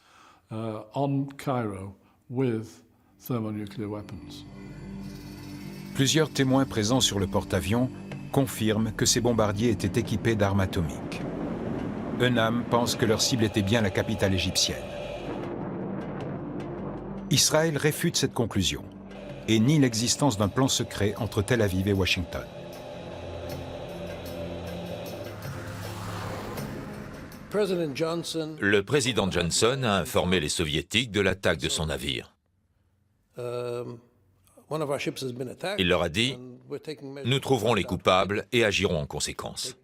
[SPEAKER 1] Plusieurs témoins présents sur le porte-avions confirment que ces bombardiers étaient équipés d'armes atomiques. Enam pense que leur cible était bien la capitale égyptienne. Israël réfute cette conclusion et nie l'existence d'un plan secret entre Tel Aviv et Washington.
[SPEAKER 4] Le président Johnson a informé les Soviétiques de l'attaque de son navire. Il leur a dit « Nous trouverons les coupables et agirons en conséquence ».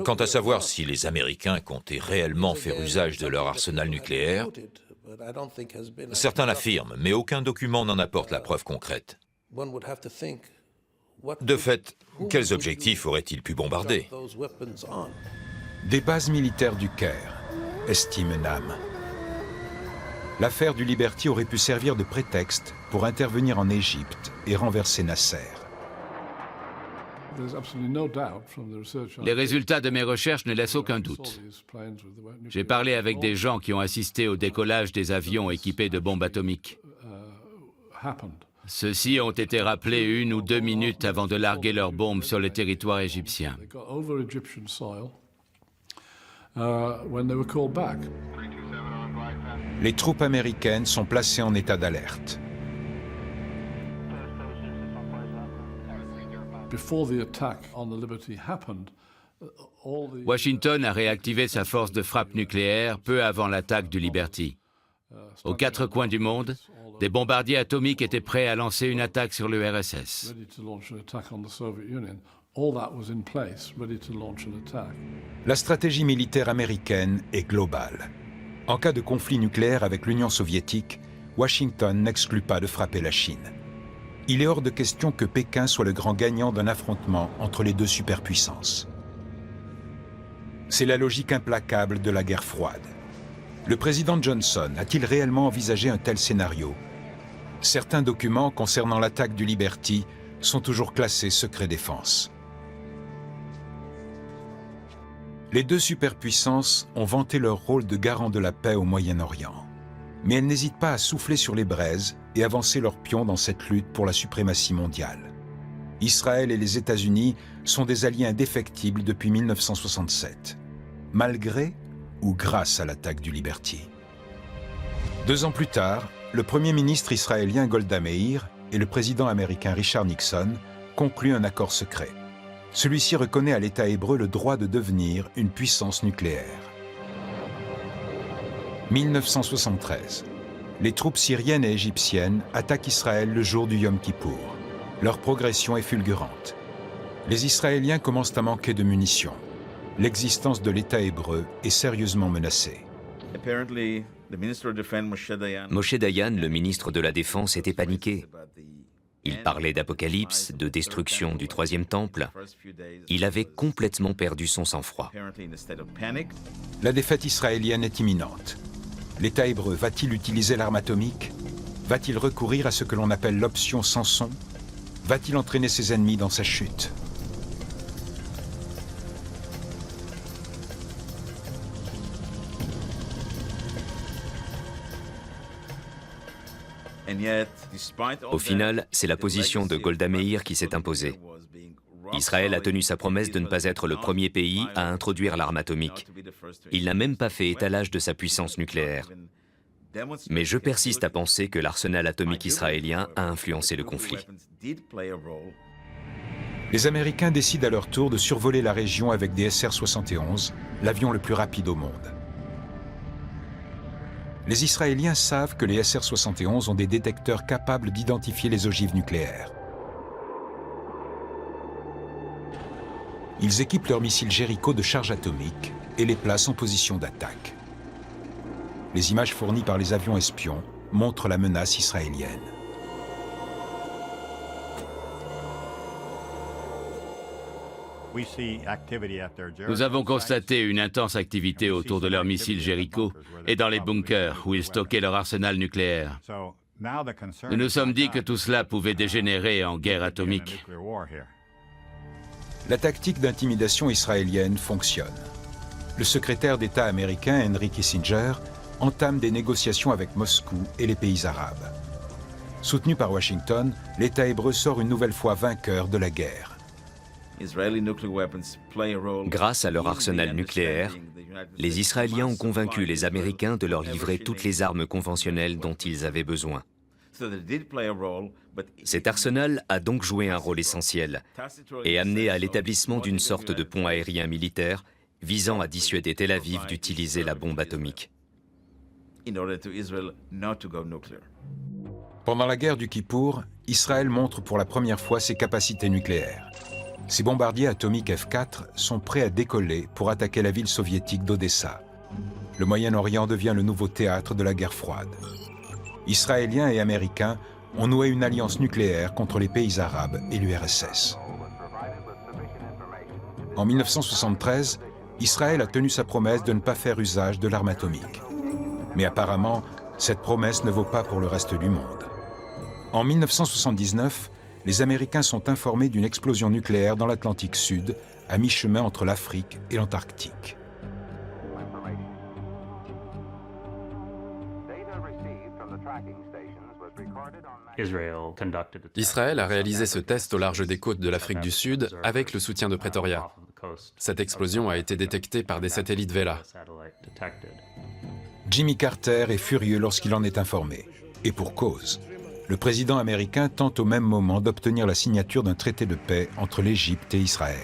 [SPEAKER 4] Quant à savoir si les Américains comptaient réellement faire usage de leur arsenal nucléaire, certains l'affirment, mais aucun document n'en apporte la preuve concrète. De fait, quels objectifs auraient-ils pu bombarder?
[SPEAKER 1] Des bases militaires du Caire, estime Enam. L'affaire du Liberty aurait pu servir de prétexte pour intervenir en Égypte et renverser Nasser.
[SPEAKER 2] Les résultats de mes recherches ne laissent aucun doute. J'ai parlé avec des gens qui ont assisté au décollage des avions équipés de bombes atomiques. Ceux-ci ont été rappelés 1 ou 2 minutes avant de larguer leurs bombes sur le territoire égyptien.
[SPEAKER 1] Les troupes américaines sont placées en état d'alerte.
[SPEAKER 2] Washington a réactivé sa force de frappe nucléaire peu avant l'attaque du Liberty. Aux 4 coins du monde, des bombardiers atomiques étaient prêts à lancer une attaque sur le RSS.
[SPEAKER 1] La stratégie militaire américaine est globale. En cas de conflit nucléaire avec l'Union soviétique, Washington n'exclut pas de frapper la Chine. Il est hors de question que Pékin soit le grand gagnant d'un affrontement entre les 2 superpuissances. C'est la logique implacable de la guerre froide. Le président Johnson a-t-il réellement envisagé un tel scénario? Certains documents concernant l'attaque du Liberty sont toujours classés secret défense. Les 2 superpuissances ont vanté leur rôle de garant de la paix au Moyen-Orient. Mais elles n'hésitent pas à souffler sur les braises et avancer leurs pions dans cette lutte pour la suprématie mondiale. Israël et les États-Unis sont des alliés indéfectibles depuis 1967, malgré ou grâce à l'attaque du Liberty. 2 ans plus tard, le Premier ministre israélien Golda Meir et le président américain Richard Nixon concluent un accord secret. Celui-ci reconnaît à l'État hébreu le droit de devenir une puissance nucléaire. 1973. Les troupes syriennes et égyptiennes attaquent Israël le jour du Yom Kippour. Leur progression est fulgurante. Les Israéliens commencent à manquer de munitions. L'existence de l'État hébreu est sérieusement menacée.
[SPEAKER 5] Moshe Dayan, le ministre de la Défense, était paniqué. Il parlait d'apocalypse, de destruction du troisième temple. Il avait complètement perdu son sang-froid.
[SPEAKER 1] La défaite israélienne est imminente. L'État hébreu va-t-il utiliser l'arme atomique? Va-t-il recourir à ce que l'on appelle l'option Samson? Va-t-il entraîner ses ennemis dans sa chute?
[SPEAKER 5] Au final, c'est la position de Golda Meir qui s'est imposée. Israël a tenu sa promesse de ne pas être le premier pays à introduire l'arme atomique. Il n'a même pas fait étalage de sa puissance nucléaire. Mais je persiste à penser que l'arsenal atomique israélien a influencé le conflit.
[SPEAKER 1] Les Américains décident à leur tour de survoler la région avec des SR-71, l'avion le plus rapide au monde. Les Israéliens savent que les SR-71 ont des détecteurs capables d'identifier les ogives nucléaires. Ils équipent leurs missiles Jericho de charges atomiques et les placent en position d'attaque. Les images fournies par les avions espions montrent la menace israélienne.
[SPEAKER 2] Nous avons constaté une intense activité autour de leurs missiles Jericho et dans les bunkers où ils stockaient leur arsenal nucléaire. Nous nous sommes dit que tout cela pouvait dégénérer en guerre atomique.
[SPEAKER 1] La tactique d'intimidation israélienne fonctionne. Le secrétaire d'État américain Henry Kissinger entame des négociations avec Moscou et les pays arabes. Soutenu par Washington, l'État hébreu sort une nouvelle fois vainqueur de la guerre.
[SPEAKER 5] Grâce à leur arsenal nucléaire, les Israéliens ont convaincu les Américains de leur livrer toutes les armes conventionnelles dont ils avaient besoin. Cet arsenal a donc joué un rôle essentiel et amené à l'établissement d'une sorte de pont aérien militaire visant à dissuader Tel Aviv d'utiliser la bombe atomique.
[SPEAKER 1] Pendant la guerre du Kippour, Israël montre pour la première fois ses capacités nucléaires. Ces bombardiers atomiques F-4 sont prêts à décoller pour attaquer la ville soviétique d'Odessa. Le Moyen-Orient devient le nouveau théâtre de la guerre froide. Israéliens et Américains ont noué une alliance nucléaire contre les pays arabes et l'URSS. En 1973, Israël a tenu sa promesse de ne pas faire usage de l'arme atomique. Mais apparemment, cette promesse ne vaut pas pour le reste du monde. En 1979, les Américains sont informés d'une explosion nucléaire dans l'Atlantique Sud, à mi-chemin entre l'Afrique et l'Antarctique.
[SPEAKER 9] Israël a réalisé ce test au large des côtes de l'Afrique du Sud avec le soutien de Pretoria. Cette explosion a été détectée par des satellites Vela.
[SPEAKER 1] Jimmy Carter est furieux lorsqu'il en est informé. Et pour cause. Le président américain tente au même moment d'obtenir la signature d'un traité de paix entre l'Égypte et Israël.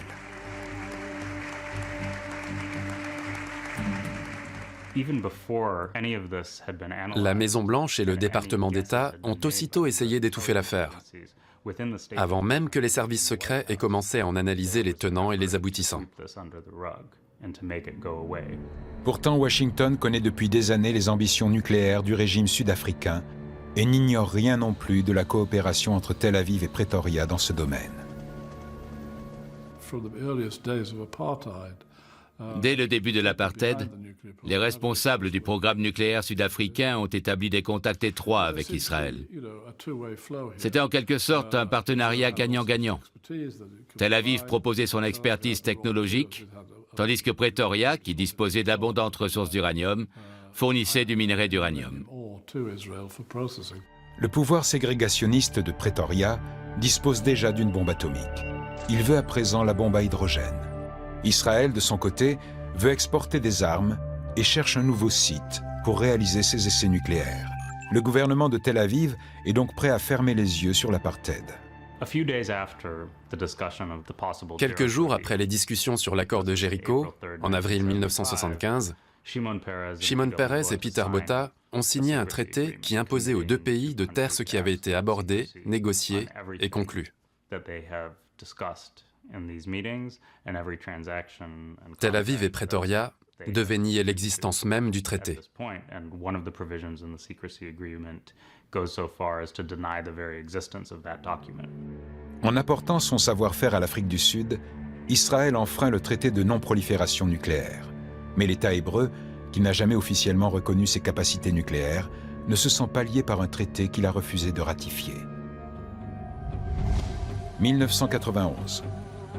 [SPEAKER 9] La Maison-Blanche et le département d'État ont aussitôt essayé d'étouffer l'affaire, avant même que les services secrets aient commencé à en analyser les tenants et les aboutissants.
[SPEAKER 1] Pourtant, Washington connaît depuis des années les ambitions nucléaires du régime sud-africain et n'ignore rien non plus de la coopération entre Tel Aviv et Pretoria dans ce domaine.
[SPEAKER 2] Dès le début de l'apartheid, les responsables du programme nucléaire sud-africain ont établi des contacts étroits avec Israël. C'était en quelque sorte un partenariat gagnant-gagnant. Tel Aviv proposait son expertise technologique, tandis que Pretoria, qui disposait d'abondantes ressources d'uranium, fournissait du minerai d'uranium.
[SPEAKER 1] Le pouvoir ségrégationniste de Pretoria dispose déjà d'une bombe atomique. Il veut à présent la bombe à hydrogène. Israël, de son côté, veut exporter des armes et cherche un nouveau site pour réaliser ses essais nucléaires. Le gouvernement de Tel Aviv est donc prêt à fermer les yeux sur l'apartheid.
[SPEAKER 9] Quelques jours après les discussions sur l'accord de Jéricho, en avril 1975, Shimon Peres et Peter Botta ont signé un traité qui imposait aux deux pays de taire ce qui avait été abordé, négocié et conclu. Tel Aviv et Pretoria devaient nier l'existence même du traité.
[SPEAKER 1] En apportant son savoir-faire à l'Afrique du Sud, Israël enfreint le traité de non-prolifération nucléaire. Mais l'État hébreu, qui n'a jamais officiellement reconnu ses capacités nucléaires, ne se sent pas lié par un traité qu'il a refusé de ratifier. 1991.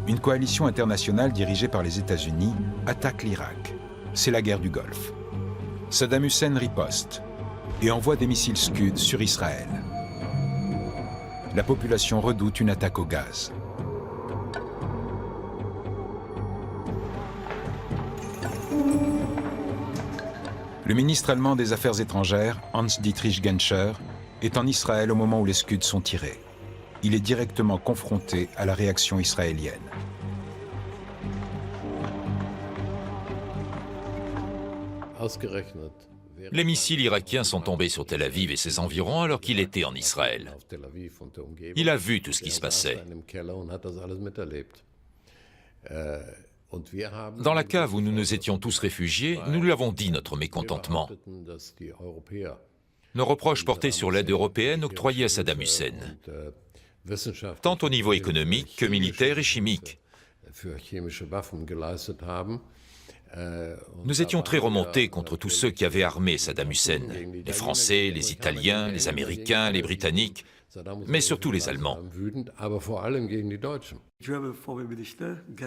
[SPEAKER 1] Une coalition internationale dirigée par les États-Unis attaque l'Irak. C'est la guerre du Golfe. Saddam Hussein riposte et envoie des missiles Scud sur Israël. La population redoute une attaque au gaz. Le ministre allemand des Affaires étrangères, Hans-Dietrich Genscher, est en Israël au moment où les Scuds sont tirés. Il est directement confronté à la réaction israélienne.
[SPEAKER 4] Les missiles irakiens sont tombés sur Tel Aviv et ses environs alors qu'il était en Israël. Il a vu tout ce qui se passait. Dans la cave où nous nous étions tous réfugiés, nous lui avons dit notre mécontentement. Nos reproches portaient sur l'aide européenne octroyée à Saddam Hussein, tant au niveau économique que militaire et chimique. Nous étions très remontés contre tous ceux qui avaient armé Saddam Hussein, les Français, les Italiens, les Américains, les Britanniques, mais surtout les Allemands.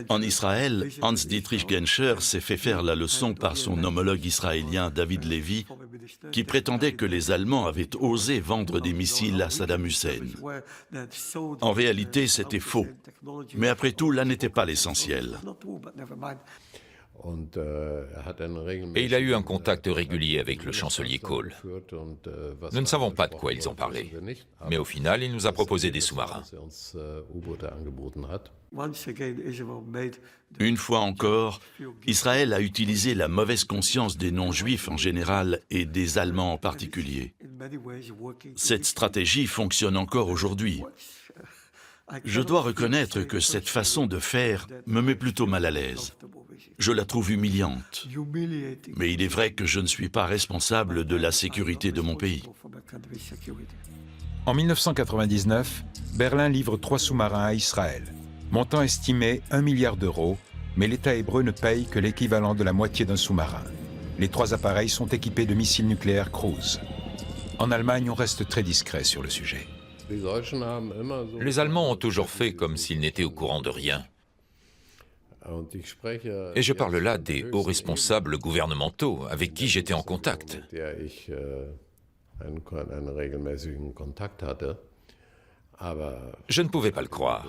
[SPEAKER 3] En Israël, Hans-Dietrich Genscher s'est fait faire la leçon par son homologue israélien David Levy, qui prétendait que les Allemands avaient osé vendre des missiles à Saddam Hussein. En réalité, c'était faux. Mais après tout, là n'était pas l'essentiel.
[SPEAKER 4] Et il a eu un contact régulier avec le chancelier Kohl. Nous ne savons pas de quoi ils ont parlé, mais au final, il nous a proposé des sous-marins.
[SPEAKER 3] Une fois encore, Israël a utilisé la mauvaise conscience des non-juifs en général et des Allemands en particulier. Cette stratégie fonctionne encore aujourd'hui. Je dois reconnaître que cette façon de faire me met plutôt mal à l'aise. Je la trouve humiliante. Mais il est vrai que je ne suis pas responsable de la sécurité de mon pays.
[SPEAKER 1] En 1999, Berlin livre 3 sous-marins à Israël. Montant estimé 1 milliard d'euros, mais l'État hébreu ne paye que l'équivalent de la moitié d'un sous-marin. Les 3 appareils sont équipés de missiles nucléaires Cruise. En Allemagne, on reste très discret sur le sujet.
[SPEAKER 4] Les Allemands ont toujours fait comme s'ils n'étaient au courant de rien. Et je parle là des hauts responsables gouvernementaux avec qui j'étais en contact. Je ne pouvais pas le croire.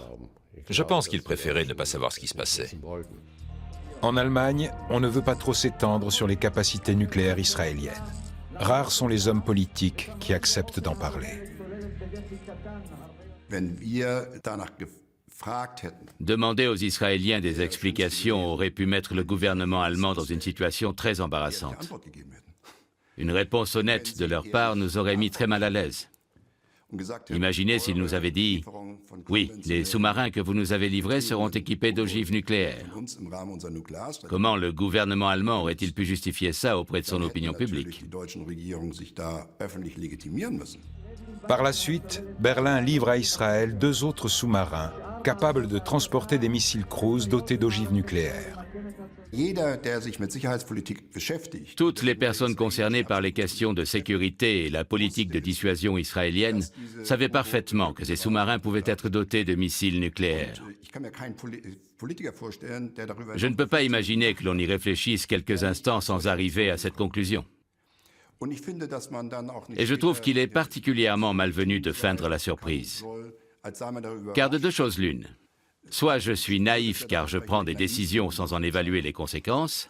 [SPEAKER 4] Je pense qu'ils préféraient ne pas savoir ce qui se passait.
[SPEAKER 1] En Allemagne, on ne veut pas trop s'étendre sur les capacités nucléaires israéliennes. Rares sont les hommes politiques qui acceptent d'en parler.
[SPEAKER 2] Demander aux Israéliens des explications aurait pu mettre le gouvernement allemand dans une situation très embarrassante. Une réponse honnête de leur part nous aurait mis très mal à l'aise. Imaginez s'ils nous avaient dit « Oui, les sous-marins que vous nous avez livrés seront équipés d'ogives nucléaires ». Comment le gouvernement allemand aurait-il pu justifier ça auprès de son opinion publique ?
[SPEAKER 1] Par la suite, Berlin livre à Israël 2 autres sous-marins capables de transporter des missiles Cruise dotés d'ogives nucléaires.
[SPEAKER 2] Toutes les personnes concernées par les questions de sécurité et la politique de dissuasion israélienne savaient parfaitement que ces sous-marins pouvaient être dotés de missiles nucléaires. Je ne peux pas imaginer que l'on y réfléchisse quelques instants sans arriver à cette conclusion. Et je trouve qu'il est particulièrement malvenu de feindre la surprise. Car de deux choses l'une. Soit je suis naïf car je prends des décisions sans en évaluer les conséquences,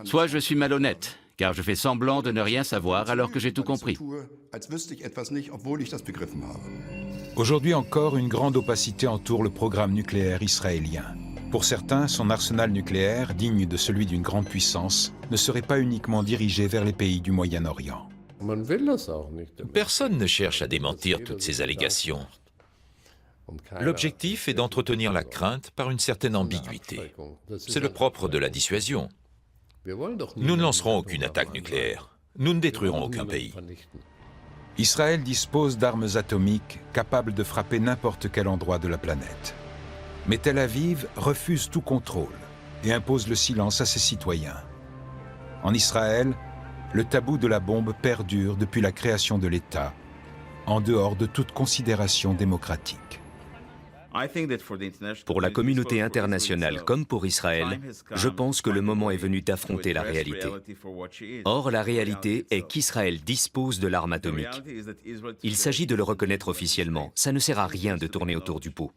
[SPEAKER 2] soit je suis malhonnête car je fais semblant de ne rien savoir alors que j'ai tout compris.
[SPEAKER 1] Aujourd'hui encore, une grande opacité entoure le programme nucléaire israélien. Pour certains, son arsenal nucléaire, digne de celui d'une grande puissance, ne serait pas uniquement dirigé vers les pays du Moyen-Orient.
[SPEAKER 4] Personne ne cherche à démentir toutes ces allégations. L'objectif est d'entretenir la crainte par une certaine ambiguïté. C'est le propre de la dissuasion. Nous ne lancerons aucune attaque nucléaire. Nous ne détruirons aucun pays.
[SPEAKER 1] Israël dispose d'armes atomiques capables de frapper n'importe quel endroit de la planète. Mais Tel Aviv refuse tout contrôle et impose le silence à ses citoyens. En Israël, le tabou de la bombe perdure depuis la création de l'État, en dehors de toute considération démocratique.
[SPEAKER 5] Pour la communauté internationale comme pour Israël, je pense que le moment est venu d'affronter la réalité. Or, la réalité est qu'Israël dispose de l'arme atomique. Il s'agit de le reconnaître officiellement. Ça ne sert à rien de tourner autour du pot.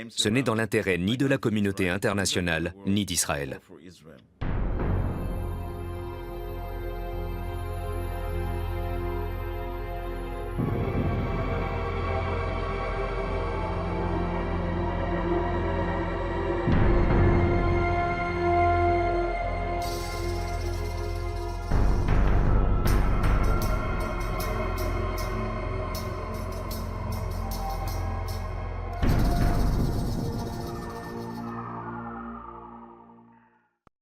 [SPEAKER 5] Ce n'est dans l'intérêt ni de la communauté internationale, ni d'Israël.